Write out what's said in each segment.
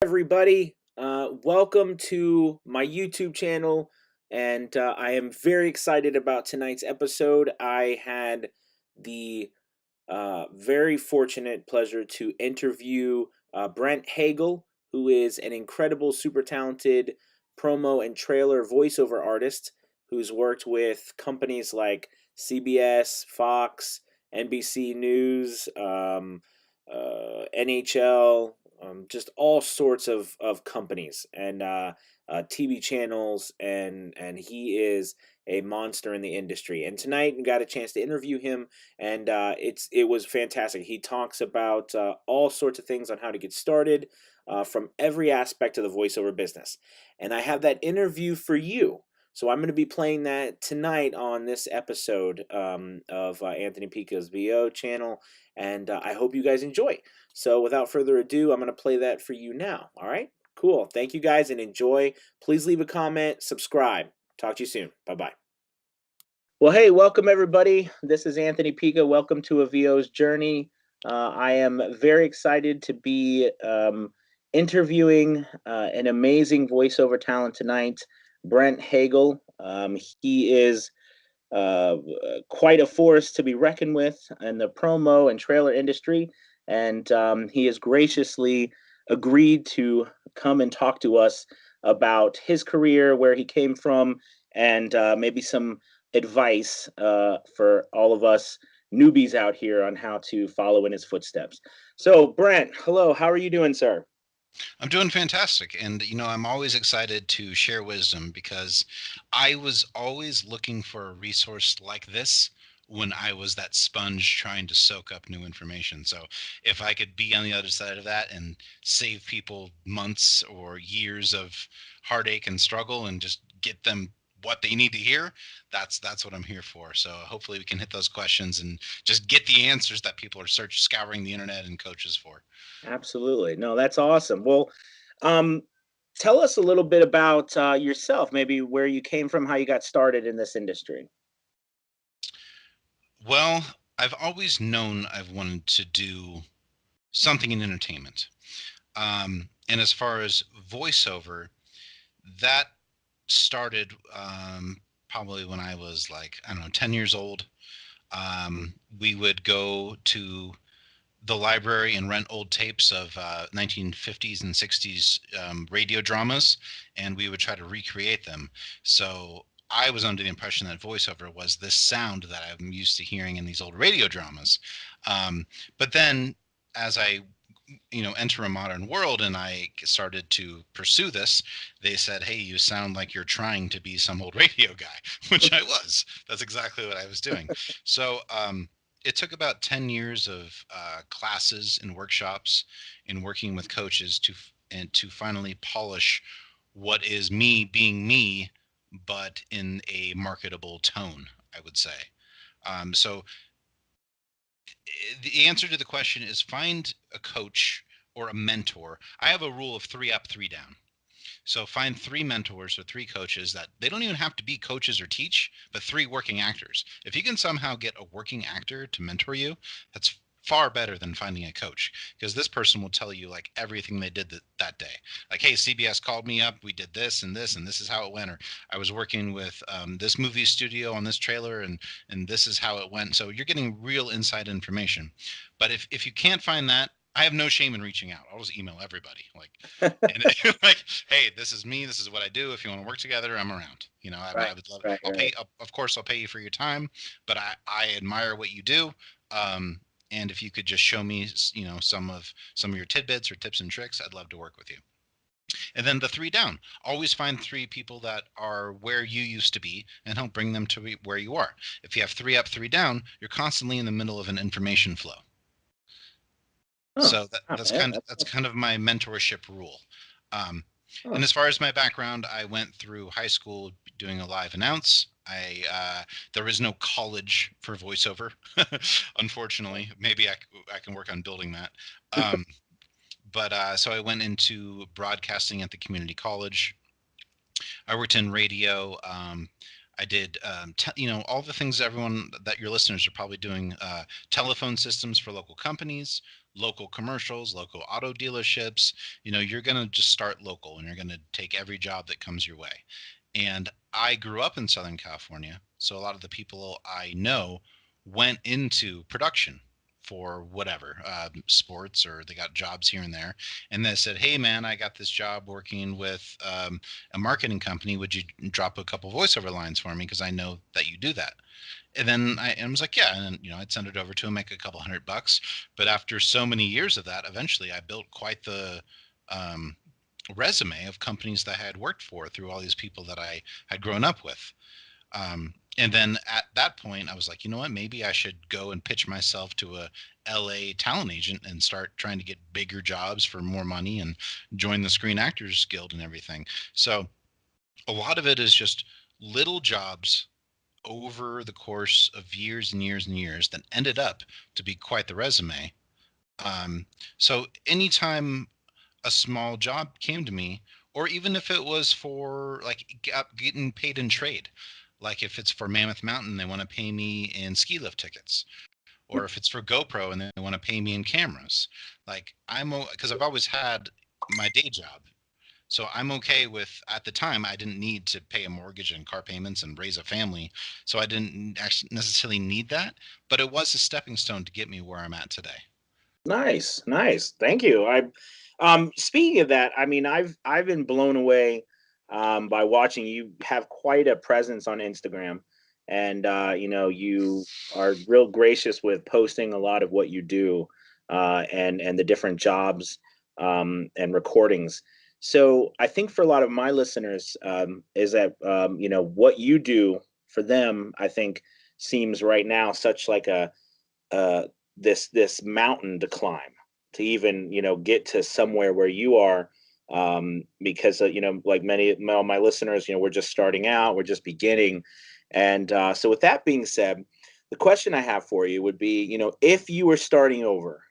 Everybody. Welcome to my YouTube channel, and I am very excited about tonight's episode. I had the very fortunate pleasure to interview Brent Hagel, who is an incredible, super talented promo and trailer voiceover artist who's worked with companies like CBS, Fox, NBC News, NHL, just all sorts of companies and TV channels, and he is a monster in the industry. And tonight, we got a chance to interview him, and it was fantastic. He talks about all sorts of things on how to get started from every aspect of the voiceover business. And I have that interview for you. So I'm going to be playing that tonight on this episode of Anthony Pica's VO channel, and I hope you guys enjoy. So without further ado, I'm going to play that for you now. All right? Cool. Thank you guys and enjoy. Please leave a comment, subscribe. Talk to you soon. Bye-bye. Well, hey, welcome everybody. This is Anthony Pica. Welcome to a VO's journey. I am very excited to be interviewing an amazing voiceover talent tonight, Brent Hagel. He is quite a force to be reckoned with in the promo and trailer industry, and he has graciously agreed to come and talk to us about his career, where he came from, and maybe some advice for all of us newbies out here on how to follow in his footsteps. So, Brent, hello. How are you doing, sir? I'm doing fantastic. And, I'm always excited to share wisdom because I was always looking for a resource like this when I was that sponge trying to soak up new information. So if I could be on the other side of that and save people months or years of heartache and struggle and just get them what they need to hear, that's what I'm here for. So hopefully we can hit those questions and just get the answers that people are scouring the internet and coaches for. Absolutely. No, that's awesome. Well, um, tell us a little bit about yourself, maybe where you came from, how you got started in this industry. Well, I've always known I've wanted to do something in entertainment. And as far as voiceover, that started probably when I was like, I don't know, 10 years old. We would go to the library and rent old tapes of 1950s and 60s radio dramas, and we would try to recreate them. So I was under the impression that voiceover was this sound that I'm used to hearing in these old radio dramas. But then as I enter a modern world and I started to pursue this, they said, hey, you sound like you're trying to be some old radio guy, which I was. That's exactly what I was doing. So it took about 10 years of classes and workshops and working with coaches to finally polish what is me being me, but in a marketable tone, I would say. So the answer to the question is find a coach or a mentor. I have a rule of 3 up, 3 down. So find 3 mentors or 3 coaches that they don't even have to be coaches or teach, but 3 working actors. If you can somehow get a working actor to mentor you, that's far better than finding a coach, because this person will tell you like everything they did that day. Like, hey, CBS called me up, we did this and this, and this is how it went. Or I was working with this movie studio on this trailer, and this is how it went. So you're getting real inside information. But if you can't find that, I have no shame in reaching out. I'll just email everybody, like, and like, hey, this is me. This is what I do. If you want to work together, I'm around. I Right, would love. right, I'll right. pay. Of course, I'll pay you for your time, but I admire what you do. And if you could just show me, some of your tidbits or tips and tricks, I'd love to work with you. And then the 3 down. Always find 3 people that are where you used to be and help bring them to where you are. If you have 3 up, 3 down, you're constantly in the middle of an information flow. Oh, So wow, that's yeah, kind of that's kind of my mentorship rule. Um, and oh, as far as my background, I went through high school doing a live announce. There was no college for voiceover, unfortunately. Maybe I can work on building that. Um, but so I went into broadcasting at the community college. I worked in radio. I did, all the things everyone that your listeners are probably doing, telephone systems for local companies, local commercials, local auto dealerships. You're going to just start local and you're going to take every job that comes your way. And I grew up in Southern California, so a lot of the people I know went into production for whatever, sports, or they got jobs here and there. And they said, "Hey, man, I got this job working with a marketing company. Would you drop a couple voiceover lines for me? Because I know that you do that." And then I was like, "Yeah." And then, I'd send it over to him, make a couple $100. But after so many years of that, eventually I built quite the um, resume of companies that I had worked for through all these people that I had grown up with. And then at that point, I was like, you know what? Maybe I should go and pitch myself to a LA talent agent and start trying to get bigger jobs for more money and join the Screen Actors Guild and everything. So a lot of it is just little jobs over the course of years and years and years that ended up to be quite the resume. Um, so anytime a small job came to me, or even if it was for like getting paid in trade, like if it's for Mammoth Mountain, they want to pay me in ski lift tickets, or if it's for GoPro and they want to pay me in cameras. Like because I've always had my day job. So I'm okay with, at the time, I didn't need to pay a mortgage and car payments and raise a family. So I didn't actually necessarily need that, but it was a stepping stone to get me where I'm at today. Nice, nice. Thank you. Speaking of that, I mean, I've been blown away by watching you have quite a presence on Instagram, and you are real gracious with posting a lot of what you do, and the different jobs and recordings. So I think for a lot of my listeners, is that what you do for them, I think seems right now such like a uh, this mountain to climb to even get to somewhere where you are, because like many of my listeners, we're just starting out, we're just beginning. And so with that being said, the question I have for you would be, if you were starting over,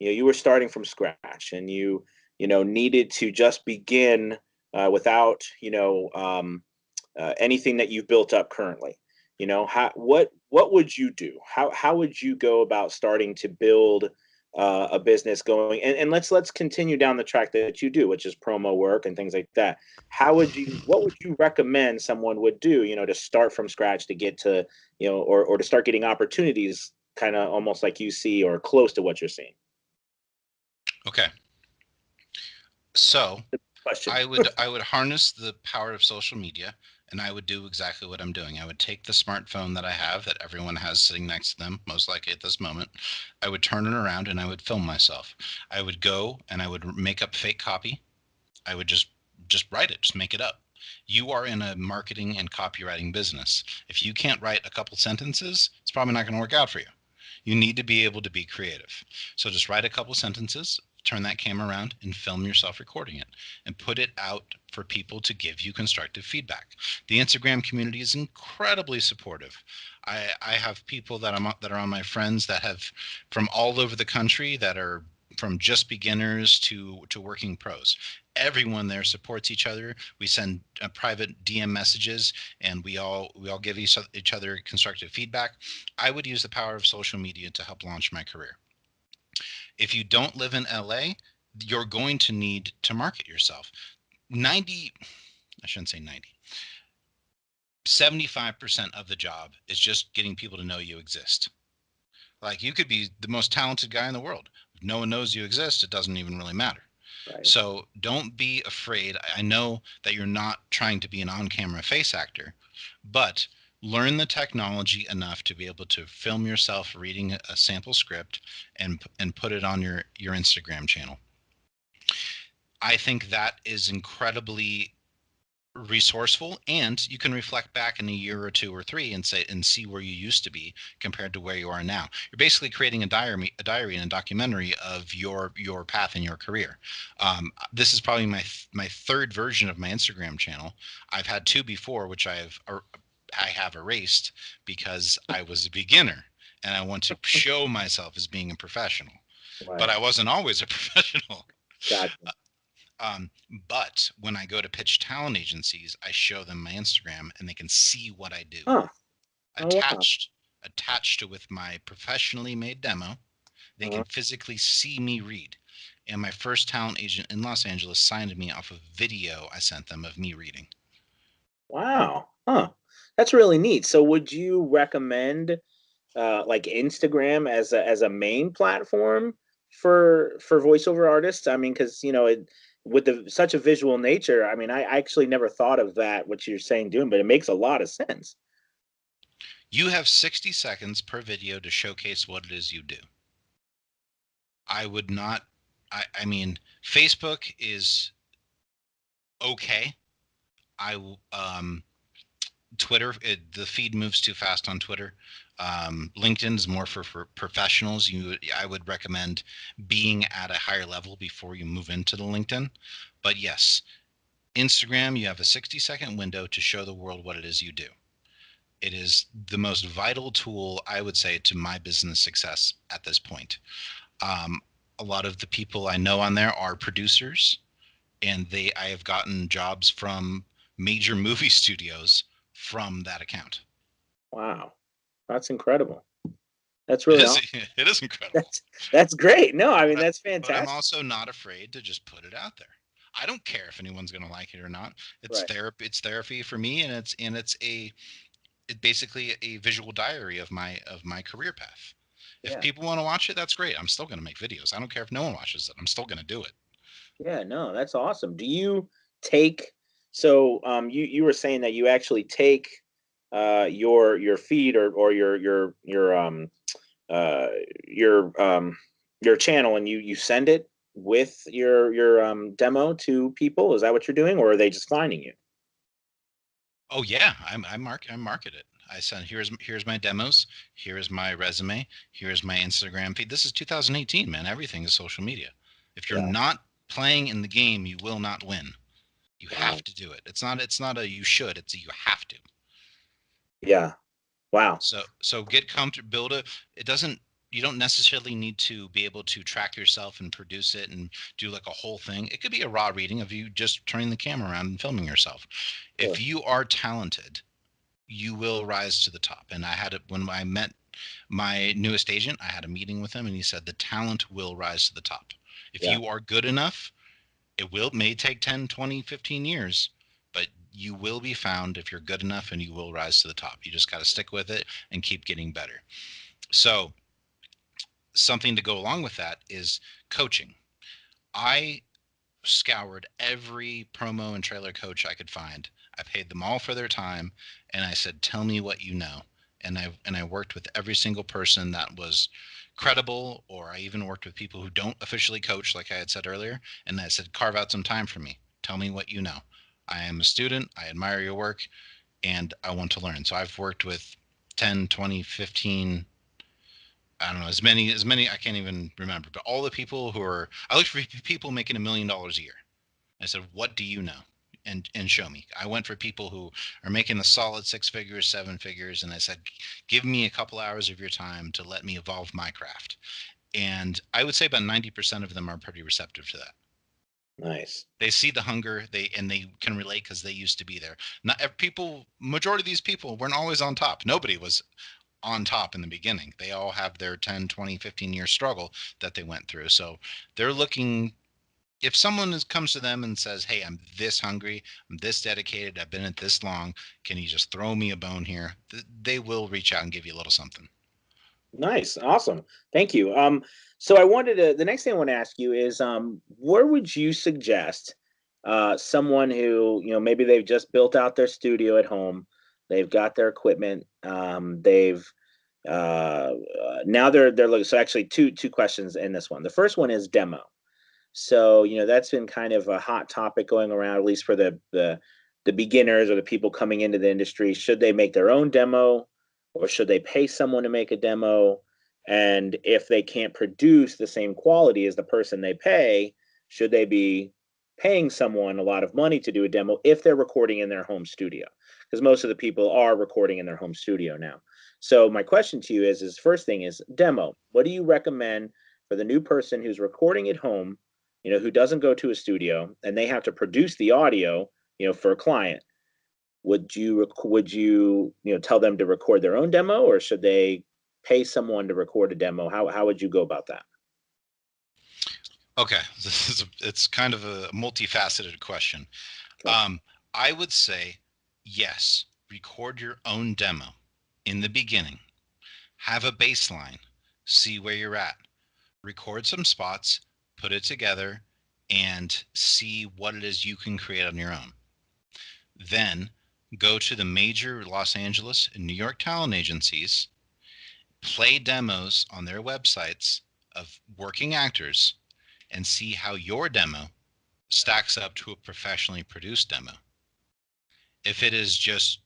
you were starting from scratch, and you needed to just begin without anything that you've built up currently. How what would you do? How would you go about starting to build a business going? And let's continue down the track that you do, which is promo work and things like that. What would you recommend someone would do, to start from scratch, to get to, or to start getting opportunities, kind of almost like you see or close to what you're seeing? Okay. So Question. I would harness the power of social media, and I would do exactly what I'm doing. I would take the smartphone that I have, that everyone has sitting next to them, most likely at this moment. I would turn it around and I would film myself. I would go and I would make up fake copy. I would just write it, just make it up. You are in a marketing and copywriting business. If you can't write a couple sentences, it's probably not going to work out for you. You need to be able to be creative. So just write a couple sentences, turn that camera around and film yourself recording it and put it out for people to give you constructive feedback. The Instagram community is incredibly supportive. I have people that are on my friends that have from all over the country, that are from just beginners to working pros. Everyone there supports each other. We send private DM messages, and we all give each other constructive feedback. I would use the power of social media to help launch my career. If you don't live in LA, you're going to need to market yourself. 90, I shouldn't say 90, 75% of the job is just getting people to know you exist. Like, you could be the most talented guy in the world. If no one knows you exist, it doesn't even really matter. Right. So don't be afraid. I know that you're not trying to be an on camera face actor, but learn the technology enough to be able to film yourself reading a sample script and put it on your Instagram channel. I think that is incredibly resourceful, and you can reflect back in a year or two or three and see where you used to be compared to where you are now. You're basically creating a diary and a documentary of your path in your career. This is probably my third version of my Instagram channel. I've had two before, which I have erased because I was a beginner and I want to show myself as being a professional, but Right. I wasn't always a professional. Gotcha. Um, but when I go to pitch talent agencies, I show them my Instagram and they can see what I do. Huh. Oh wow. Attached attached to with my professionally made demo, They Uh-huh. can physically see me read. And my first talent agent in Los Angeles signed me off of video I sent them of me reading. Wow. Huh. That's really neat. So would you recommend like Instagram as a main platform for voiceover artists? I mean, because with the such a visual nature, I mean, I actually never thought of that what you're saying doing, but it makes a lot of sense. You have 60 seconds per video to showcase what it is you do. I would not, I mean, Facebook is okay. Twitter, the feed moves too fast on Twitter. LinkedIn is more for professionals. I would recommend being at a higher level before you move into the LinkedIn. But yes, Instagram, you have a 60-second window to show the world what it is you do. It is the most vital tool, I would say, to my business success at this point. Um, a lot of the people I know on there are producers, and I have gotten jobs from major movie studios from that account. Wow, that's incredible. That's It really is awesome. it is incredible. That's great. No, I mean But that's I'm fantastic. also not afraid to just put it out there. I don't care if anyone's going to like it or not. Right. It's therapy for me, and it's basically a visual diary of my career path. If Yeah. people want to watch it, that's great. I'm still going to make videos. I don't care if no one watches it. I'm still going to do it. Yeah, no, that's awesome. Do you take you were saying that you actually take your feed or uh your your channel and you send it with your demo to people? Is that what you're doing, or are they just finding you? Oh yeah, I market it. I said here's my demos, here's my resume, here's my Instagram feed. This is 2018, man. Everything is social media. If you're Yeah. not playing in the game, you will not win. You Wow. have to do it. It's not a you should, it's a you have to. Yeah. Wow. So get comfortable, build a it doesn't you don't necessarily need to be able to track yourself and produce it and do like a whole thing. It could be a raw reading of you just turning the camera around and filming yourself. If Sure. you are talented, you will rise to the top. And I had it when I met my newest agent, I had a meeting with him and he said the talent will rise to the top. If Yeah. you are good enough, may take 10, 20, 15 years, but you will be found if you're good enough and you will rise to the top. You just got to stick with it and keep getting better. So, something to go along with that is coaching. I scoured every promo and trailer coach I could find. I paid them all for their time, and I said, "Tell me what you know." And I worked with every single person that was credible, or I even worked with people who don't officially coach, like I had said earlier. And I said, "Carve out some time for me. Tell me what you know. I am a student. I admire your work, and I want to learn." So I've worked with 10, 20, 15. I don't know, as many I can't even remember, but all the people who are I looked for people making $1 million a year. I said, "What do you know?" And show me. I went for people who are making a solid six figures, seven figures, and I said, "Give me a couple hours of your time to let me evolve my craft." And I would say about 90% of them are pretty receptive to that. Nice. They see the hunger, they can relate because they used to be there. Not people, majority of these people weren't always on top. Nobody was on top in the beginning. They all have their 10, 20, 15-year struggle that they went through. So they're looking if someone comes to them and says, "Hey, I'm this hungry, I'm this dedicated, I've been at this long, can you just throw me a bone here?" They will reach out and give you a little something. Nice, awesome. Thank you. So I wanted to. The next thing I want to ask you is, where would you suggest someone who maybe they've just built out their studio at home, they've got their equipment, they've now they're looking. So actually, two questions in this one. The first one is demo. So, that's been kind of a hot topic going around, at least for the beginners or the people coming into the industry. Should they make their own demo, or should they pay someone to make a demo? And if they can't produce the same quality as the person they pay, should they be paying someone a lot of money to do a demo if they're recording in their home studio? Because most of the people are recording in their home studio now. So my question to you is first thing is demo. What do you recommend for the new person who's recording at home, who doesn't go to a studio and they have to produce the audio, for a client? Would you tell them to record their own demo, or should they pay someone to record a demo, how would you go about that? Okay, it's kind of a multifaceted question. Okay. I would say yes, record your own demo in the beginning, have a baseline, see where you're at, record some spots, put it together, and see what it is you can create on your own. Then go to the major Los Angeles and New York talent agencies, play demos on their websites of working actors, and see how your demo stacks up to a professionally produced demo. If it is just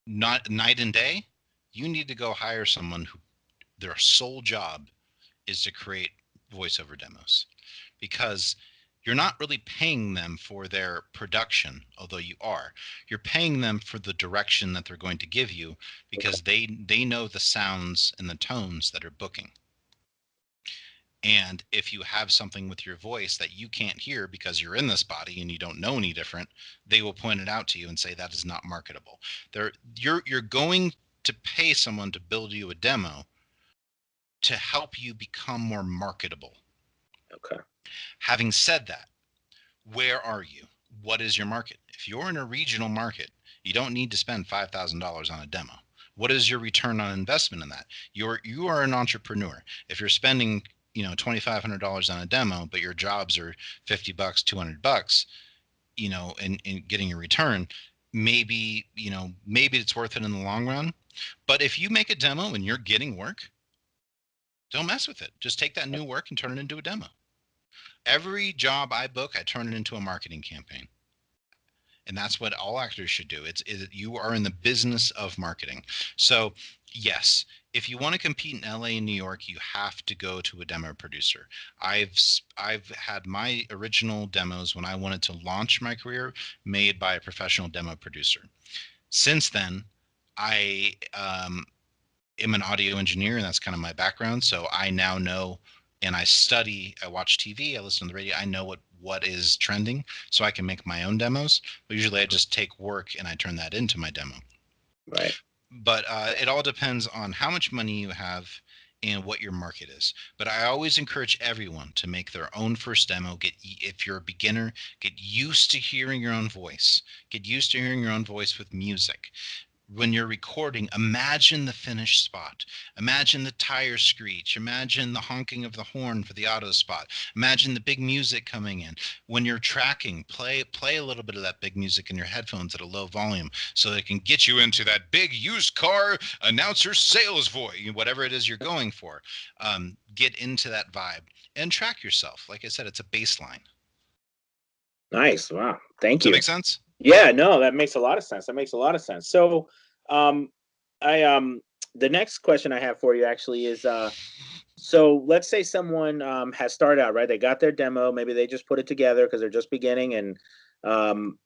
not night and day, you need to go hire someone who their sole job is to create voiceover demos, because you're not really paying them for their production, although you are. You're paying them for the direction that they're going to give you, Okay. because they know the sounds and the tones that are booking. And if you have something with your voice that you can't hear because you're in this body and you don't know any different, they will point it out to you and say that is not marketable. You're going to pay someone to build you a demo to help you become more marketable. Okay. Having said that, where are you? What is your market? If you're in a regional market, you don't need to spend $5,000 on a demo. What is your return on investment in that? You are an entrepreneur. If you're spending, $2,500 on a demo, but your jobs are $50, $200, and getting a return, maybe it's worth it in the long run. But if you make a demo and you're getting work, don't mess with it. Just take that new work and turn it into a demo. Every job I book, I turn it into a marketing campaign. And that's what all actors should do. You are in the business of marketing. So yes, if you want to compete in LA and New York, you have to go to a demo producer. I've had my original demos when I wanted to launch my career made by a professional demo producer. Since then, I am an audio engineer, and that's kind of my background. So I now know, and I watch TV, I listen to the radio, I know what is trending, so I can make my own demos. But usually I just take work and I turn that into my demo. Right. But it all depends on how much money you have and what your market is. But I always encourage everyone to make their own first demo. If you're a beginner, get used to hearing your own voice. Get used to hearing your own voice with music. When you're recording, imagine the finished spot. Imagine the tire screech. Imagine the honking of the horn for the auto spot. Imagine the big music coming in. When you're tracking, play a little bit of that big music in your headphones at a low volume so that it can get you into that big used car announcer sales voice, whatever it is you're going for. Get into that vibe and track yourself. Like I said, it's a baseline. Nice. Wow. Thank Does that you. make sense? Yeah, no, that makes a lot of sense. That makes a lot of sense. So, um, I the next question I have for you actually is so let's say someone has started out, right? They got their demo, maybe they just put it together because they're just beginning, and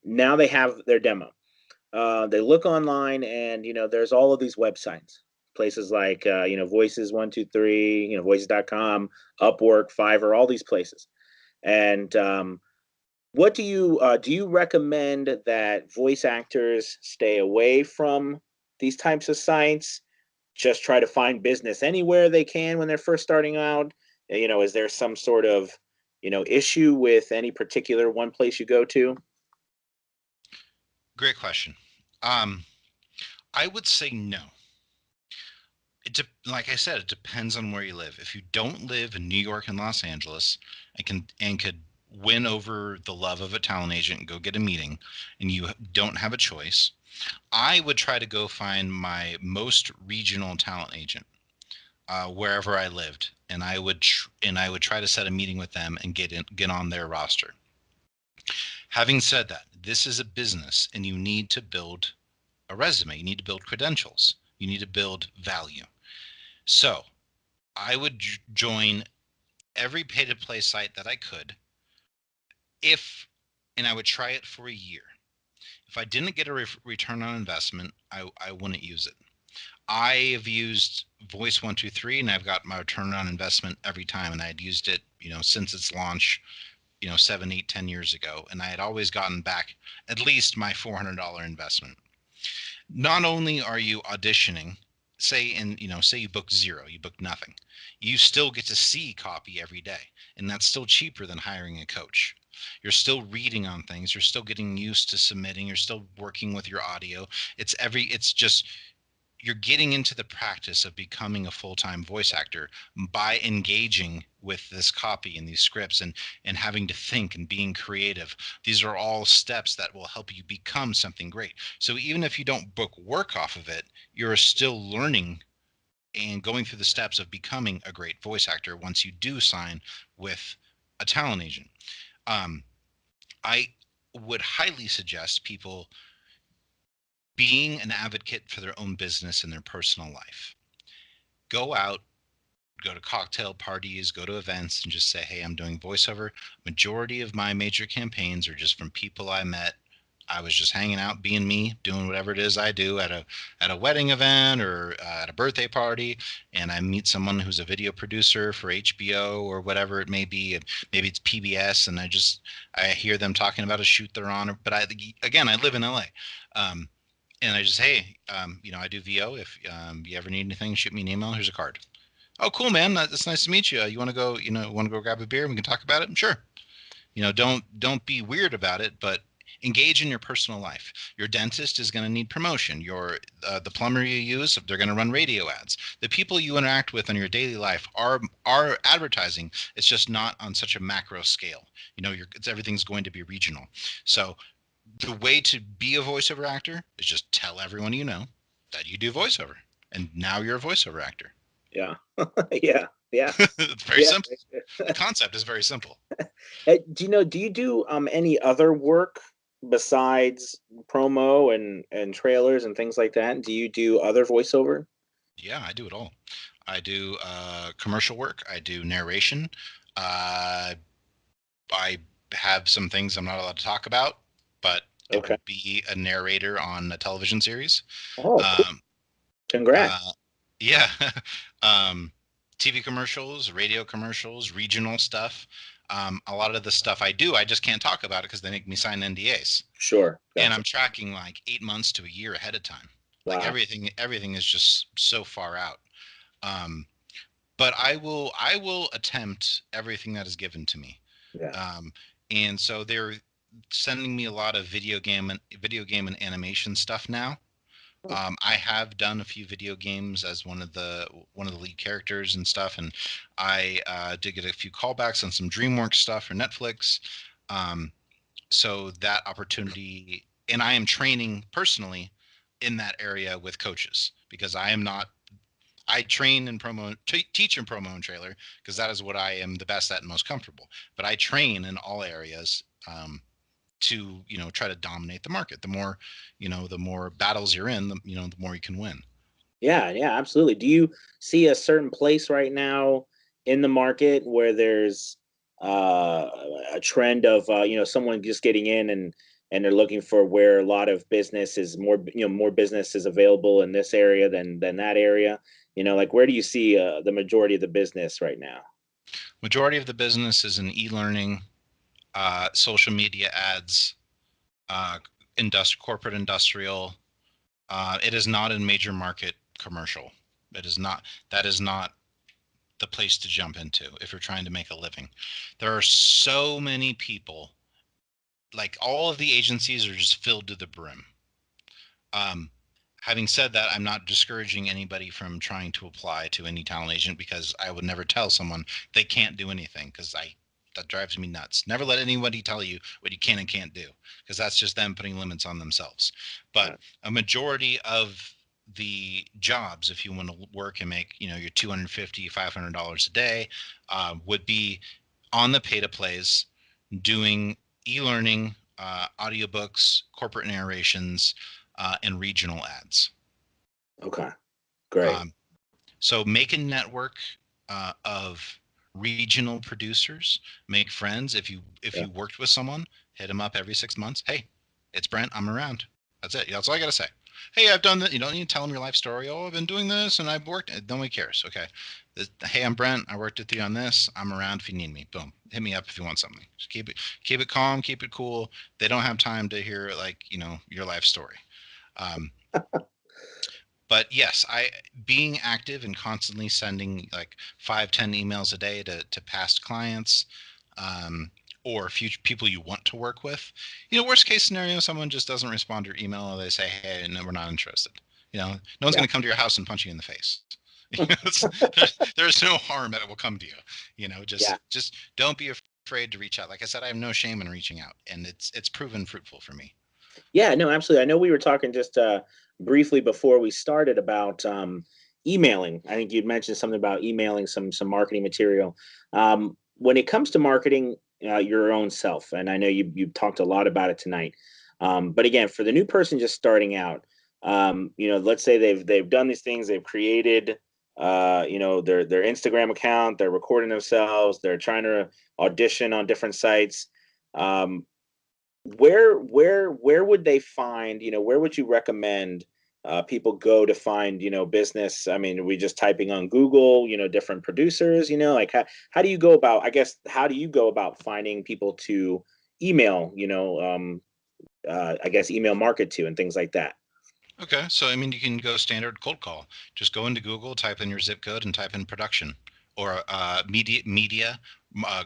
now they have their demo. They look online, and there's all of these websites, places like Voices 123, Voices.com, Upwork, Fiverr, all these places. And what do you recommend that voice actors stay away from these types of sites? Just try to find business anywhere they can when they're first starting out? Is there some sort of issue with any particular one place you go to? Great question. Um, I would say no. Like I said, it depends on where you live. If you don't live in New York and Los Angeles and could win over the love of a talent agent and go get a meeting, and you don't have a choice, I would try to go find my most regional talent agent wherever I lived, and I would try to set a meeting with them and get on their roster. Having said that, this is a business, and you need to build a resume. You need to build credentials. You need to build value. So I would join every pay to play site that I could, if and I would try it for a year. If I didn't get a return on investment, I wouldn't use it. I have used Voice 123, and I've got my return on investment every time, and I had used it, since its launch, 7, 8, 10 years ago, and I had always gotten back at least my $400 investment. Not only are you auditioning say you book zero, you book nothing, you still get to see copy every day, and that's still cheaper than hiring a coach. You're still reading on things, you're still getting used to submitting, you're still working with your audio. It's just you're getting into the practice of becoming a full-time voice actor by engaging with this copy and these scripts, and having to think and being creative. These are all steps that will help you become something great. So even if you don't book work off of it, you're still learning and going through the steps of becoming a great voice actor once you do sign with a talent agent. um, I would highly suggest people being an advocate for their own business and their personal life. Go out, go to cocktail parties, go to events, and just say, "Hey, I'm doing voiceover." Majority of my major campaigns are just from people I met. I was just hanging out, being me, doing whatever it is I do at a wedding event or at a birthday party, and I meet someone who's a video producer for HBO or whatever it may be, and maybe it's PBS, and I hear them talking about a shoot they're on. But again, I live in LA. Um, and I just, hey, I do VO. If you ever need anything, shoot me an email. Here's a card. Oh, cool, man. That's nice to meet you. You want to go grab a beer and we can talk about it? Sure. Don't be weird about it, but engage in your personal life. Your dentist is going to need promotion. The plumber you use, they're going to run radio ads. The people you interact with in your daily life are advertising. It's just not on such a macro scale. Everything's going to be regional. So the way to be a voiceover actor is just tell everyone you know that you do voiceover, and now you're a voiceover actor. Yeah. Yeah. Yeah. It's very Yeah. simple. The concept is very simple. Do you do any other work besides promo and trailers and things like that? Do you do other voiceover? Yeah, I do it all. I do commercial work. I do narration. Uh, I have some things I'm not allowed to talk about, but it Okay. would be a narrator on a television series. Oh, cool. Um, Congrats. uh, yeah, um, TV commercials, radio commercials, regional stuff. A lot of the stuff I do, I just can't talk about it because they make me sign NDAs, Sure. and Gotcha. I'm tracking like 8 months to a year ahead of time. Like Wow. everything is just so far out. Um, but I will attempt everything that is given to me. Yeah. Um, and so they're sending me a lot of video game and animation stuff now. Oh, I have done a few video games as one of the lead characters and stuff, and I did get a few callbacks on some DreamWorks stuff for Netflix. Um, so that opportunity, and I am training personally in that area with coaches because I am not. I train in promo, teach in promo and trailer because that is what I am the best at and most comfortable. But I train in all areas to try to dominate the market. The more battles you're in, the more you can win. yeah, yeah, absolutely. Do you see a certain place right now in the market where there's uh, a trend of someone just getting in and they're looking for where a lot of business is more more business is available in this area than that area? Like where do you see the majority of the business right now? Majority of the business is in e-learning, social media ads, uh, corporate industrial. It is not in major market commercial. It is not. That is not the place to jump into if you're trying to make a living. There are so many people. Like all of the agencies are just filled to the brim. Um, Having said that, I'm not discouraging anybody from trying to apply to any talent agent because I would never tell someone they can't do anything because I that drives me nuts. Never let anybody tell you what you can and can't do because that's just them putting limits on themselves. But Yeah. a majority of the jobs, if you want to work and make your 250 $500 a day, would be on the pay to plays, doing e-learning, audiobooks, corporate narrations, and regional ads. Okay. Great. Um, so make a network of regional producers, make friends. If Yeah. you worked with someone, hit them up every 6 months. Hey, it's Brent. I'm around. That's it. That's all I gotta say. Hey, I've done that. You don't need to tell them your life story. Oh, I've been doing this and I've worked. Nobody cares. Okay. Hey, I'm Brent. I worked with you on this. I'm around if you need me. Boom. Hit me up if you want something. Just keep it calm, keep it cool. They don't have time to hear like your life story. Um, But yes, I being active and constantly sending like 5, 10 emails a day to past clients, um, or future people you want to work with. Worst case scenario, someone just doesn't respond to your email, or they say, "Hey, no, we're not interested." No one's Yeah. going to come to your house and punch you in the face. There's no harm that it will come to you. Yeah. Just don't be afraid to reach out. Like I said, I have no shame in reaching out, and it's proven fruitful for me. Yeah, no, absolutely. I know we were talking just briefly before we started about emailing. I think you'd mentioned something about emailing some marketing material. When it comes to marketing your own self, and I know you talked a lot about it tonight. But again, for the new person just starting out, let's say they've done these things, they've created, their Instagram account, they're recording themselves, they're trying to audition on different sites. Um, where would they find, where would you recommend people go to find, business? I mean, are we just typing on Google, different producers, like how do you go about, I guess, how do you go about finding people to email, I guess email market to and things like that? Okay, so I mean, you can go standard cold call. Just go into Google, type in your zip code, and type in production or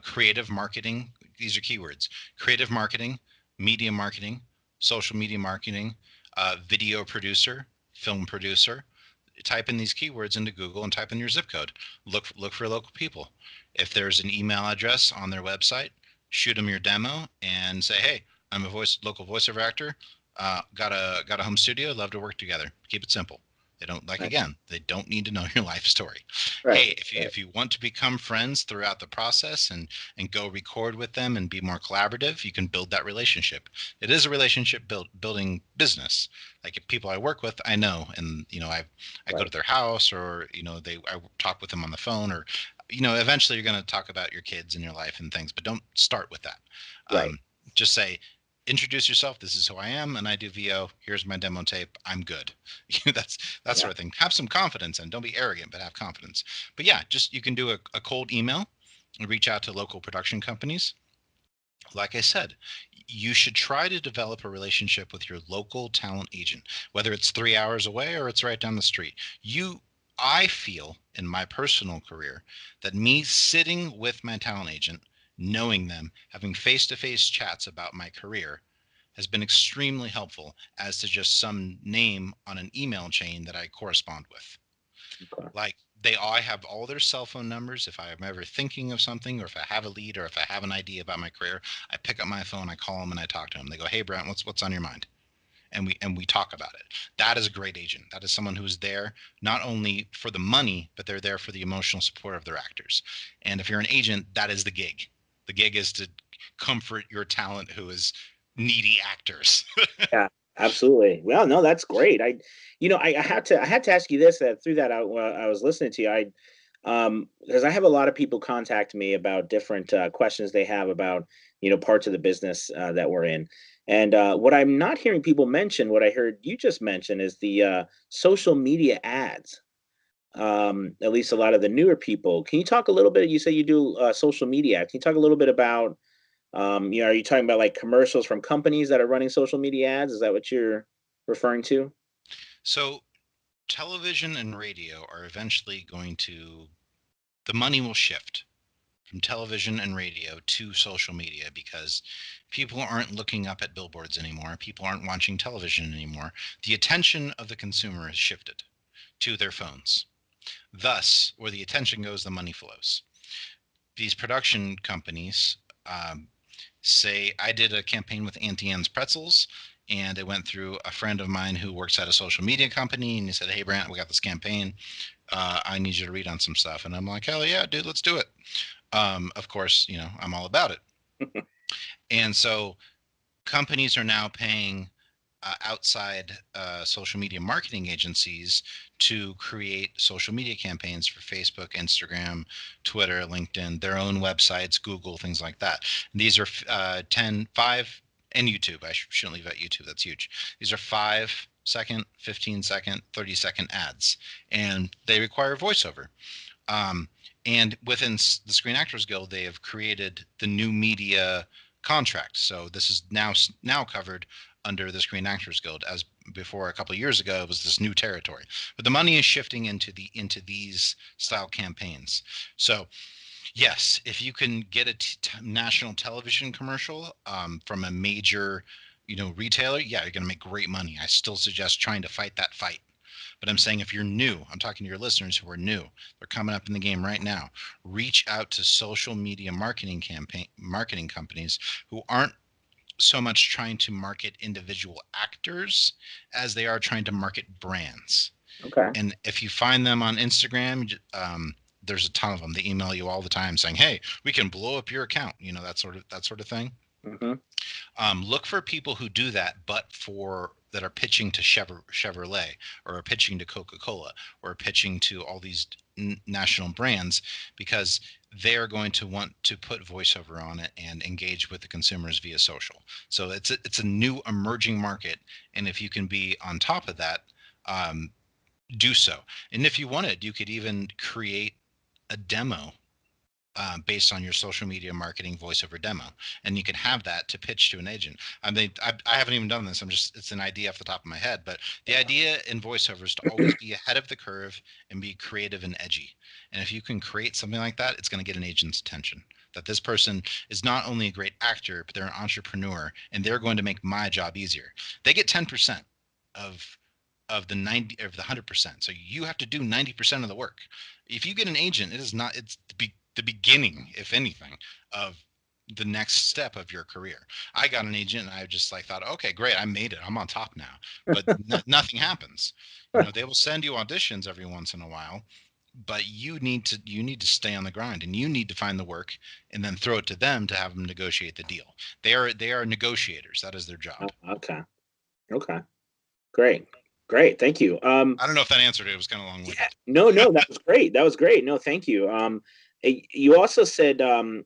creative marketing. These are keywords: creative marketing, media marketing, social media marketing, video producer, film producer. Type in these keywords into Google and type in your zip code. Look for local people. If there's an email address on their website, shoot them your demo and say, "Hey, I'm a local voiceover actor. Got a home studio. Love to work together. Keep it simple. They don't like Right, again. They don't need to know your life story. right, Hey, if you right, if you want to become friends throughout the process and go record with them and be more collaborative, you can build that relationship. It is a relationship building business. Like if people I work with, I know, and I go to right, their house, or I talk with them on the phone, or eventually you're going to talk about your kids and your life and things, but don't start with that. right. Um, just say, introduce yourself. This is who I am, and I do VO. Here's my demo tape. I'm good. That's that Yeah. sort of thing. Have some confidence and don't be arrogant, but have confidence. But yeah, just you can do a cold email and reach out to local production companies. Like I said, you should try to develop a relationship with your local talent agent, whether it's 3 hours away or it's right down the street. I feel in my personal career that me sitting with my talent agent, knowing them, having face to face chats about my career has been extremely helpful as to just some name on an email chain that I correspond with. Okay. Like I have all their cell phone numbers. If I'm ever thinking of something, or if I have a lead, or if I have an idea about my career, I pick up my phone, I call them, and I talk to them. They go, "Hey, Brent, what's on your mind?" And we talk about it. That is a great agent. That is someone who's there not only for the money, but they're there for the emotional support of their actors. And if you're an agent, that is the gig. The gig is to comfort your talent who is needy actors. Yeah, absolutely. Well, no, that's great. I had to ask you this through that while I was listening to you. Because I have a lot of people contact me about different questions they have about parts of the business that we're in, and what I'm not hearing people mention, what I heard you just mention, is the social media ads. At least a lot of the newer people. Can you talk a little bit? You say you do social media. Can you talk a little bit about are you talking about like commercials from companies that are running social media ads? Is that what you're referring to? So television and radio are eventually the money will shift from television and radio to social media because people aren't looking up at billboards anymore. People aren't watching television anymore. The attention of the consumer has shifted to their phones. Thus, where the attention goes, the money flows. These production companies, um, say I did a campaign with Auntie Anne's Pretzels, and it went through a friend of mine who works at a social media company, and he said, "Hey, Brant, we got this campaign. I need you to read on some stuff." And I'm like, "Hell yeah, dude, let's do it." Of course, I'm all about it. And so companies are now paying outside social media marketing agencies to create social media campaigns for Facebook, Instagram, Twitter, LinkedIn, their own websites, Google, things like that. And these are 10, 5, and YouTube. I shouldn't leave out YouTube. That's huge. These are 5-second, 15-second, 30-second ads, and they require voiceover. Um, and within the Screen Actors Guild, they have created the new media contract. So this is now covered under the Screen Actors Guild. As before, a couple of years ago, it was this new territory. But the money is shifting into these style campaigns. So yes, if you can get a national television commercial from a major, retailer, yeah, you're going to make great money. I still suggest trying to fight that fight. But I'm saying if you're new, I'm talking to your listeners who are new, they're coming up in the game right now. Reach out to social media marketing companies who aren't so much trying to market individual actors as they are trying to market brands. Okay. And if you find them on Instagram, there's a ton of them. They email you all the time saying, "Hey, we can blow up your account," that sort of thing. Hmm. Look for people who do that, but for that are pitching to Chevrolet, or are pitching to Coca-Cola, or are pitching to all these national brands, because they are going to want to put voiceover on it and engage with the consumers via social. So it's a new emerging market, and if you can be on top of that, um, do so. And if you wanted, you could even create a demo based on your social media marketing voiceover demo, and you can have that to pitch to an agent. I mean, I haven't even done this. It's an idea off the top of my head, but the idea in voiceover is to always be ahead of the curve and be creative and edgy. And if you can create something like that, it's going to get an agent's attention. That this person is not only a great actor, but they're an entrepreneur, and they're going to make my job easier. They get 10% of the 90 of the 100%. So you have to do 90% of the work. If you get an agent, it is not it's the beginning, if anything, of the next step of your career. I got an agent and I just like thought, okay, great, I made it. I'm on top now. But nothing happens. They will send you auditions every once in a while, but you need to stay on the grind, and you need to find the work and then throw it to them to have them negotiate the deal. They are negotiators. That is their job. Okay. Okay. Great. Great. Thank you. I don't know if that answered it. It was kind of Yeah. long-winded. No, no, that was great. That was great. No, thank you. You also said, and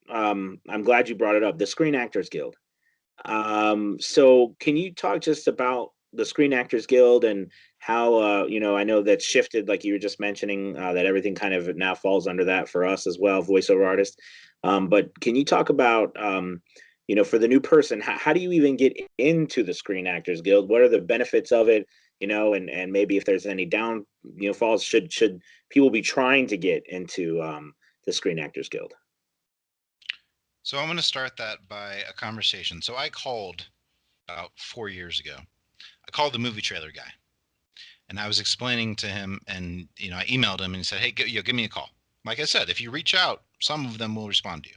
I'm glad you brought it up, the Screen Actors Guild. So can you talk just about the Screen Actors Guild and how, I know that's shifted, like you were just mentioning, that everything kind of now falls under that for us as well, voiceover artists. But can you talk about, for the new person, how do you even get into the Screen Actors Guild? What are the benefits of it? And maybe if there's any down, falls, should people be trying to get into the Screen Actors Guild? So I'm going to start that by a conversation. So I called about 4 years ago. I called the movie trailer guy, and I was explaining to him, and I emailed him, and he said, "Hey, give me a call." Like I said, if you reach out, some of them will respond to you.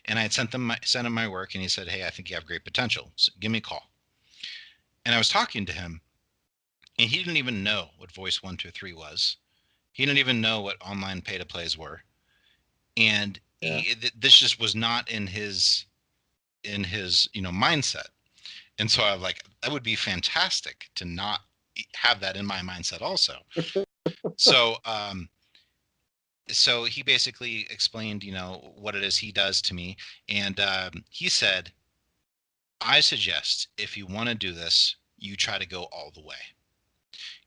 And I had sent him my work, and he said, "Hey, I think you have great potential. So give me a call." And I was talking to him, and he didn't even know what Voice 123 was. He didn't even know what online pay to plays were, and Yeah. this just was not in his mindset. And so I'm like, that would be fantastic to not have that in my mindset also. So so he basically explained, what it is he does to me. And he said, "I suggest if you want to do this, you try to go all the way.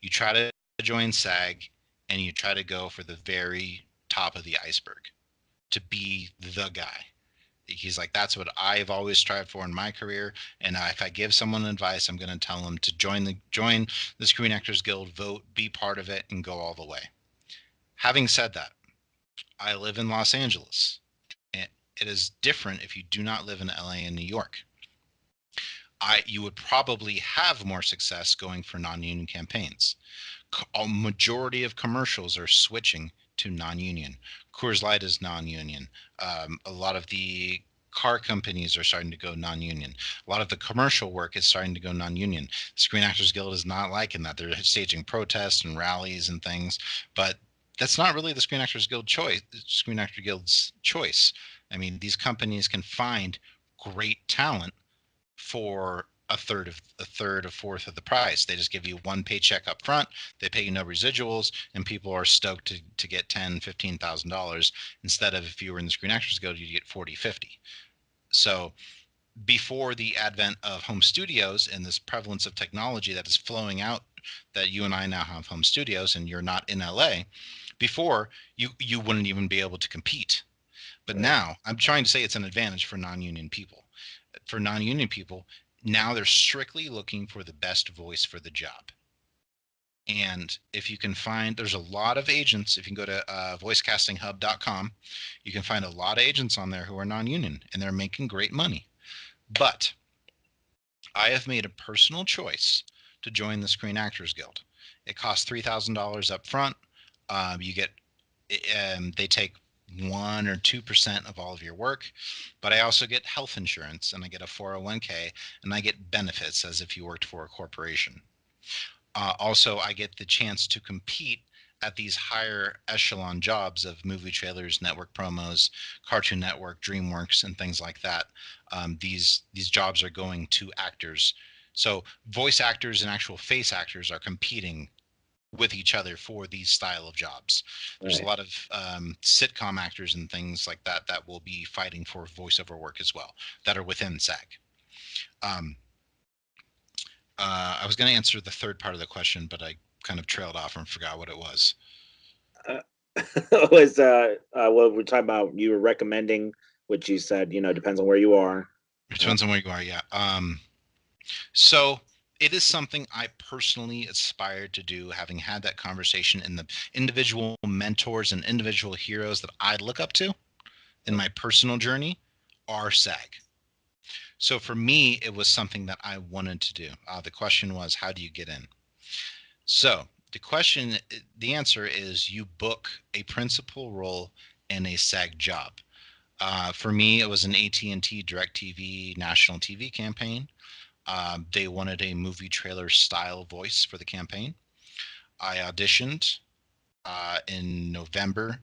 You try to join SAG, and you try to go for the very top of the iceberg, to be the guy." He's like, "That's what I've always strived for in my career, and if I give someone advice, I'm going to tell them to join the Screen Actors Guild, vote, be part of it, and go all the way." Having said that, I live in Los Angeles, and it is different if you do not live in LA and New York. You would probably have more success going for non-union campaigns. A majority of commercials are switching to non-union. Coors Light is non-union. A lot of the car companies are starting to go non-union. A lot of the commercial work is starting to go non-union. Screen Actors Guild is not liking that. They're staging protests and rallies and things, but that's not really the Screen Actor Guild's choice. I mean, these companies can find great talent for a third, a fourth of the price. They just give you one paycheck up front. They pay you no residuals, and people are stoked to get $10,000, $15,000 instead of, if you were in the Screen Actors Guild, you'd get 40, 50. So before the advent of home studios and this prevalence of technology that is flowing out, that you and I now have home studios and you're not in LA, before you wouldn't even be able to compete. But Right. now I'm trying to say it's an advantage for non-union people. For non-union people, Now they're strictly looking for the best voice for the job. And if you can find, there's a lot of agents. If you can go to voicecastinghub.com, you can find a lot of agents on there who are non-union, and they're making great money. But I have made a personal choice to join the Screen Actors Guild. It costs $3,000 up front. You get, they take 1 or 2% of all of your work, but I also get health insurance, and I get a 401k, and I get benefits as if you worked for a corporation. Also, I get the chance to compete at these higher echelon jobs of movie trailers, network promos, Cartoon Network, DreamWorks, and things like that. These jobs are going to actors. So voice actors and actual face actors are competing with each other for these style of jobs. There's a Right. lot of sitcom actors and things like that that will be fighting for voiceover work as well that are within SAG. Um, I was going to answer the third part of the question, but I kind of trailed off and forgot what it was. Uh, was what we're talking about? You were recommending, which you said, depends on where you are. It Uh, depends on where you are, yeah. So it is something I personally aspired to do, having had that conversation in the individual mentors and individual heroes that I look up to in my personal journey are SAG. So for me, it was something that I wanted to do. The question was, how do you get in? So the answer is you book a principal role in a SAG job. For me, it was an AT&T DirecTV national TV campaign. They wanted a movie trailer style voice for the campaign. I auditioned in November.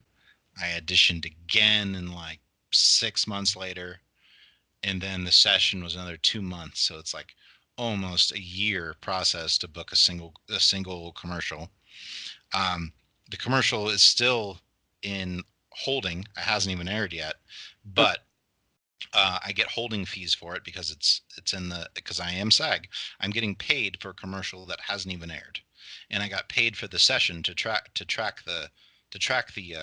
I auditioned again in like 6 months later, and then the session was another 2 months. So it's like almost a year process to book a single commercial. Um, the commercial is still in holding. It hasn't even aired yet, but I get holding fees for it because it's in the because I am SAG. I'm getting paid for a commercial that hasn't even aired, and I got paid for the session to track the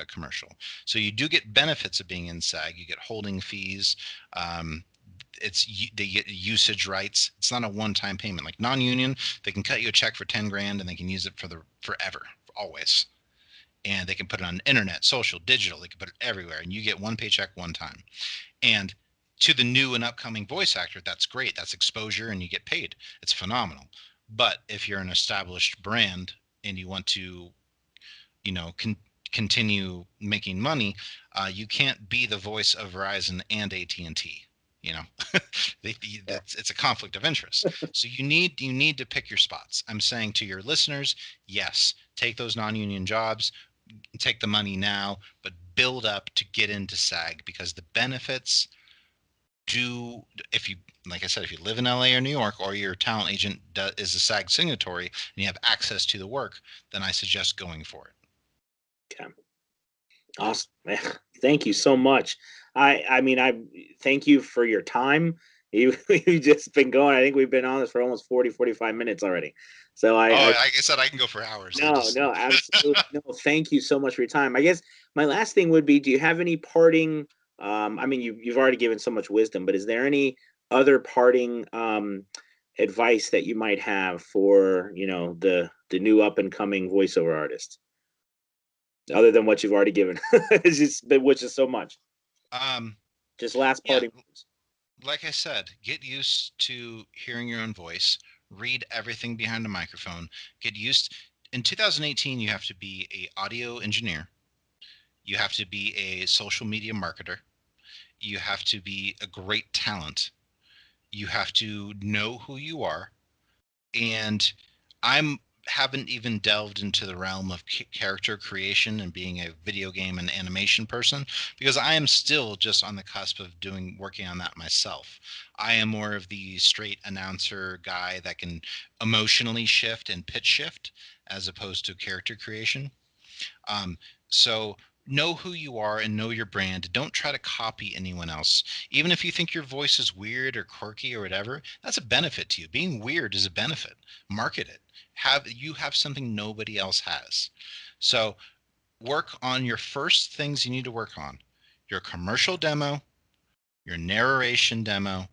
commercial. So you do get benefits of being in SAG. You get holding fees. Um, they get usage rights. It's not a one-time payment like non-union. They can cut you a check for 10 grand and they can use it for the forever, always. And they can put it on internet, social, digital. They can put it everywhere, and you get one paycheck one time. And to the new and upcoming voice actor, that's great. That's exposure and you get paid. It's phenomenal. But if you're an established brand and you want to, continue making money, you can't be the voice of Verizon and AT&T. You know, yeah. it's a conflict of interest. So you need to pick your spots. I'm saying to your listeners, yes, take those non-union jobs, take the money now, but build up to get into SAG because the benefits do if you like I said, if you live in LA or New York or your talent agent is a SAG signatory and you have access to the work, then I suggest going for it. Okay. Awesome. Man, thank you so much. I mean, I thank you for your time. You've just been going. I think we've been on this for almost 40, 45 minutes already. So Oh, I like I said, I can go for hours. I no, just no, absolutely. No, thank you so much for your time. I guess my last thing would be, do you have any parting, I mean, you've already given so much wisdom, but is there any other parting advice that you might have for, the new up and coming voiceover artist, other than what you've already given? It's just which is so much. um Just last yeah, parting words. like I said, get used to hearing your own voice, read everything behind the microphone, get used in 2018 you have to be a audio engineer, you have to be a social media marketer, you have to be a great talent, you have to know who you are, and I'm haven't even delved into the realm of character creation and being a video game and animation person because I am still just on the cusp of doing working on that myself. I am more of the straight announcer guy that can emotionally shift and pitch shift as opposed to character creation. So know who you are and know your brand. Don't try to copy anyone else. Even if you think your voice is weird or quirky or whatever, that's a benefit to you. Being weird is a benefit. Market it. Have something nobody else has. So work on your first things you need to work on. Your commercial demo, your narration demo,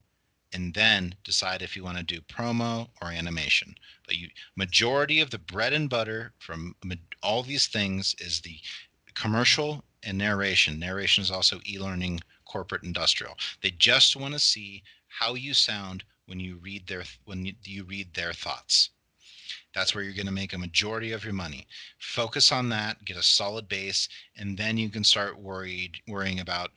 and then decide if you want to do promo or animation. But you majority of the bread and butter from all these things is the commercial and narration. Narration is also e-learning, corporate, industrial. They just want to see how you sound when you read their thoughts. That's where you're going to make a majority of your money. Focus on that, get a solid base, and then you can start worrying about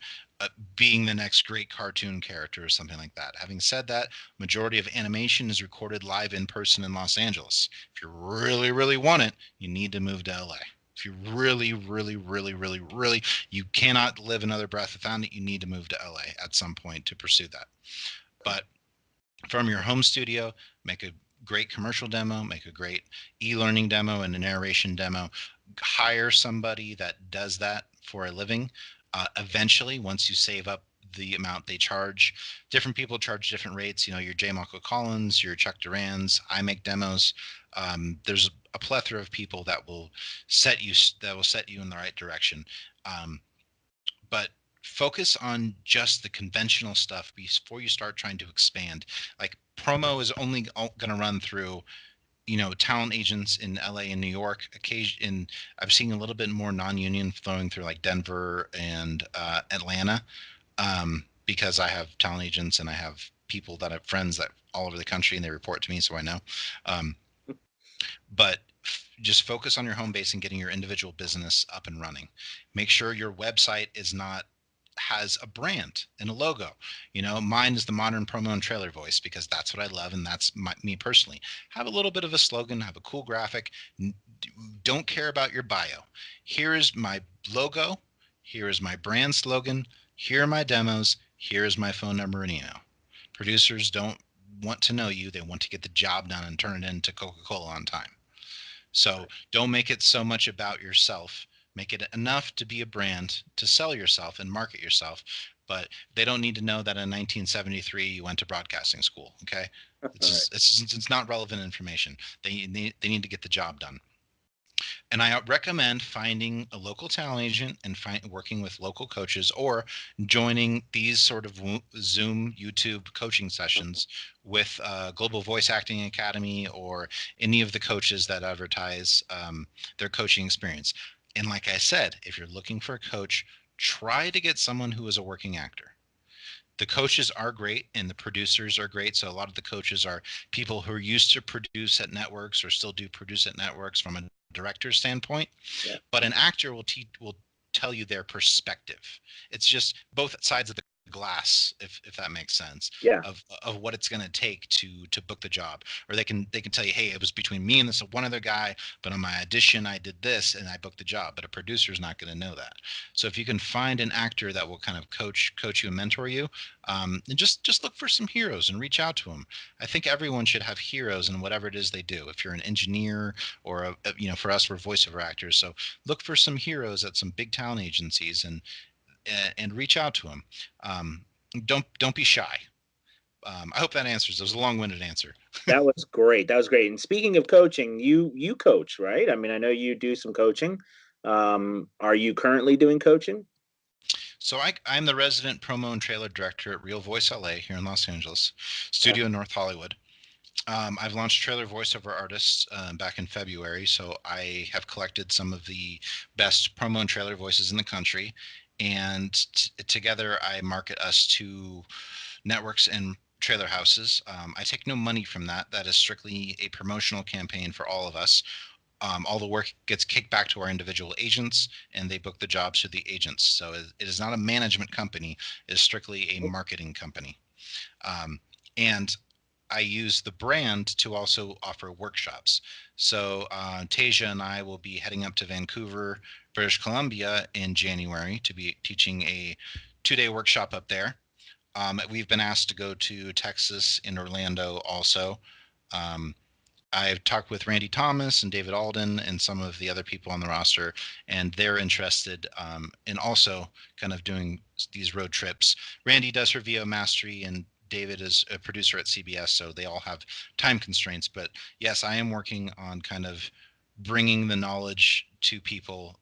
being the next great cartoon character or something like that. Having said that, majority of animation is recorded live in person in Los Angeles. If you really, really want it, you need to move to LA. If you really, really, really, really, really, you cannot live another breath without it, you need to move to LA at some point to pursue that. But from your home studio, make a great commercial demo, make a great e-learning demo and a narration demo. Hire somebody that does that for a living. Eventually, once you save up the amount they charge, different people charge different rates. You know, your J. Michael Collins, your Chuck Duran's. I make demos. There's a plethora of people that will set you in the right direction. Um, but focus on just the conventional stuff before you start trying to expand. Like promo is only going to run through, you know, talent agents in LA and New York. Occasion, I've seen a little bit more non-union flowing through like Denver and Atlanta, because I have talent agents and I have people that have friends that all over the country and they report to me, so I know. Um, but just focus on your home base and getting your individual business up and running. Make sure your website is not has a brand and a logo. You know, mine is the modern promo and trailer voice because that's what I love and that's me personally. Have a little bit of a slogan, have a cool graphic. Don't care about your bio. Here is my logo. Here is my brand slogan. Here are my demos. Here is my phone number and email. Producers don't want to know you. They want to get the job done and turn it into Coca-Cola on time. So don't make it so much about yourself. Make it enough to be a brand to sell yourself and market yourself. But they don't need to know that in 1973 you went to broadcasting school. Okay, All right. it's not relevant information. They need to get the job done. And I recommend finding a local talent agent and working with local coaches or joining these sort of Zoom, YouTube coaching sessions with Global Voice Acting Academy or any of the coaches that advertise their coaching experience. And like I said, if you're looking for a coach, try to get someone who is a working actor. The coaches are great and the producers are great. So a lot of the coaches are people who are used to produce at networks or still do produce at networks from a director's standpoint, Yeah. but an actor will tell you their perspective. It's just both sides of the glass, if that makes sense, Yeah. of what it's going to take to book the job. Or they can tell you, hey, it was between me and this one other guy, but on my audition I did this and I booked the job. But a producer's not going to know that. So if you can find an actor that will kind of coach you and mentor you, and just look for some heroes and reach out to them. I think everyone should have heroes in whatever it is they do. If you're an engineer or you know, for us we're voiceover actors, so look for some heroes at some big talent agencies and reach out to them. Um, don't be shy. I hope that answers. It was a long-winded answer. That was great. That was great. And speaking of coaching, you coach, right? I mean, I know you do some coaching. Are you currently doing coaching? So I'm the resident promo and trailer director at Real Voice LA here in Los Angeles, Yeah. studio in North Hollywood. I've launched Trailer Voiceover Artists back in February, so I have collected some of the best promo and trailer voices in the country, and together I market us to networks and trailer houses. I take no money from that. That is strictly a promotional campaign for all of us. All the work gets kicked back to our individual agents, and they book the jobs to the agents. So it is not a management company; it is strictly a marketing company. Um, and I use the brand to also offer workshops. So Tasia and I will be heading up to Vancouver, British Columbia in January to be teaching a 2-day workshop up there. We've been asked to go to Texas in Orlando also. Um, I've talked with Randy Thomas and David Alden and some of the other people on the roster, and they're interested in also kind of doing these road trips. Randy does her VO mastery, and David is a producer at CBS, so they all have time constraints. But yes, I am working on kind of bringing the knowledge to people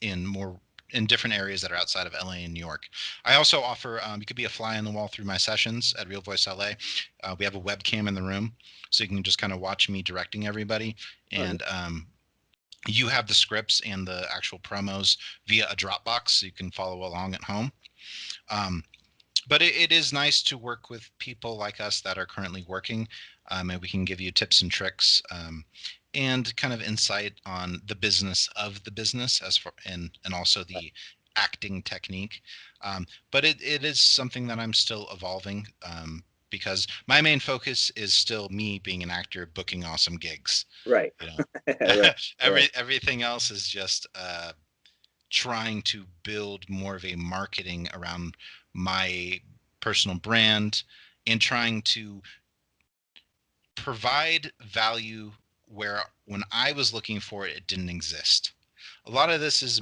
in more in different areas that are outside of LA and New York. I also offer you could be a fly on the wall through my sessions at Real Voice LA. We have a webcam in the room, so you can just kind of watch me directing everybody, Oh, and you have the scripts and the actual promos via a Dropbox, so you can follow along at home. Um, but it is nice to work with people like us that are currently working, and we can give you tips and tricks, and kind of insight on the business of the business as far and also the acting technique. But it is something that I'm still evolving, because my main focus is still me being an actor booking awesome gigs. right. You know, Right. Right. everything else is just trying to build more of a marketing around my personal brand and trying to provide value where when I was looking for it, it didn't exist. A lot of this is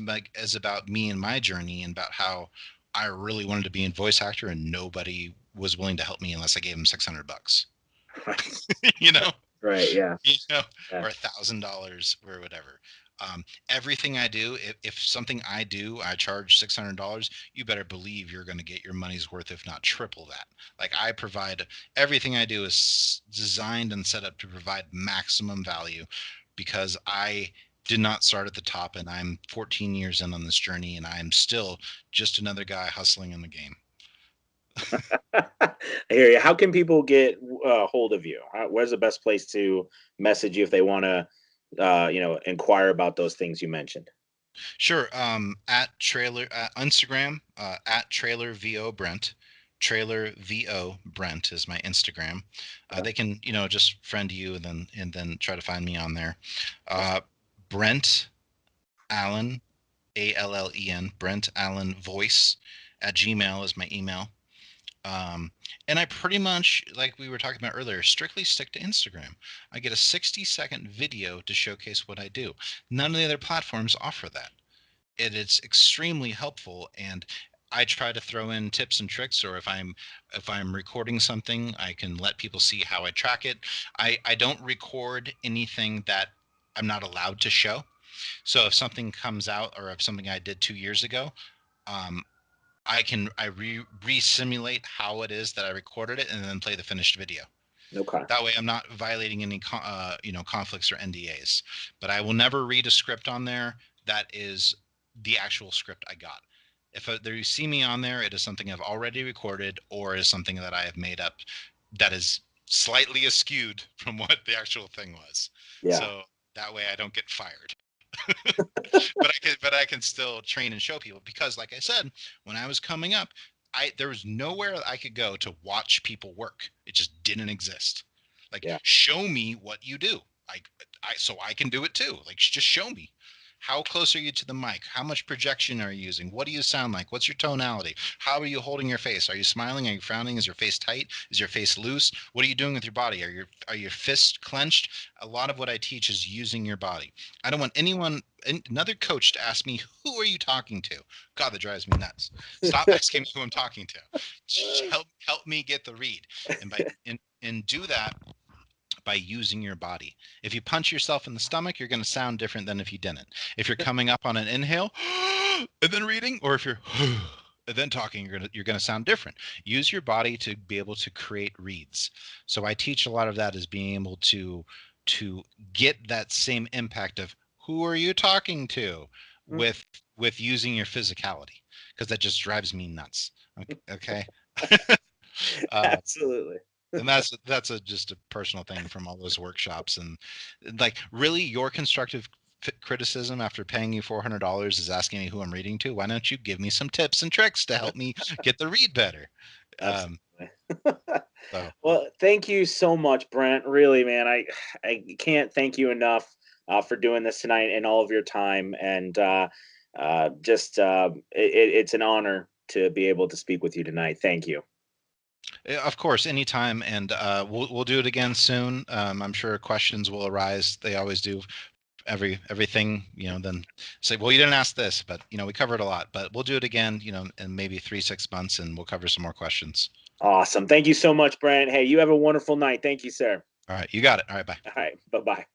about me and my journey and about how I really wanted to be a voice actor and nobody was willing to help me unless I gave them $600, Right. you know? Right. Yeah. You know, Yeah. or $1,000 or whatever. Everything I do, if something I do, I charge $600, you better believe you're going to get your money's worth, if not triple that. Like I provide everything I do is designed and set up to provide maximum value because I did not start at the top and I'm 14 years in on this journey and I'm still just another guy hustling in the game. I hear you. How can people get hold of you? Where's the best place to message you if they want to, inquire about those things you mentioned? Sure. At trailer Instagram, at trailer vo Brent. Trailer vo Brent is my Instagram. Okay. They can just friend you and then try to find me on there. Awesome. Uh, Brent Allen, Allen, Brent Allen Voice at Gmail is my email. Um, and I pretty much, like we were talking about earlier, strictly stick to Instagram. I get a 60-second video to showcase what I do. None of the other platforms offer that. It's extremely helpful, and I try to throw in tips and tricks, or if I'm recording something, I can let people see how I track it. I don't record anything that I'm not allowed to show. So if something comes out or if something I did 2 years ago, um, I simulate how it is that I recorded it and then play the finished video. Okay. That way, I'm not violating any conflicts or NDAs. But I will never read a script on there that is the actual script I got. If there you see me on there, it is something I've already recorded or is something that I have made up that is slightly askewed from what the actual thing was. Yeah. So that way I don't get fired. But I can still train and show people because, like I said, when I was coming up, there was nowhere I could go to watch people work. It just didn't exist. Like, Yeah. show me what you do. Like, so I can do it too. Like, just show me. How close are you to the mic? How much projection are you using? What do you sound like? What's your tonality? How are you holding your face? Are you smiling? Are you frowning? Is your face tight? Is your face loose? What are you doing with your body? Are your fists clenched? A lot of what I teach is using your body. I don't want another coach to ask me, who are you talking to? God, that drives me nuts. Stop asking me who I'm talking to. Just help me get the read. And do that by using your body. If you punch yourself in the stomach, you're going to sound different than if you didn't. If you're coming up on an inhale and then reading, or if you're and then talking, you're going to sound different. Use your body to be able to create reads. So I teach a lot of that as being able to get that same impact of who are you talking to Mm. with using your physicality, because that just drives me nuts. Okay. uh, Absolutely. and that's just a personal thing from all those workshops. And like, really, your constructive criticism after paying you $400 is asking me who I'm reading to. Why don't you give me some tips and tricks to help me get the read better? um Absolutely. so Well, thank you so much, Brent. Really, man, I can't thank you enough for doing this tonight and all of your time. And it's an honor to be able to speak with you tonight. Thank you. of course, anytime. And we'll do it again soon. I'm sure questions will arise. They always do. Everything, then say, well, you didn't ask this, but we covered a lot. But we'll do it again, in maybe 3-6 months, and we'll cover some more questions. Awesome. Thank you so much, Brent. Hey, you have a wonderful night. Thank you, sir. All right, you got it. All right, bye. All right. Bye bye.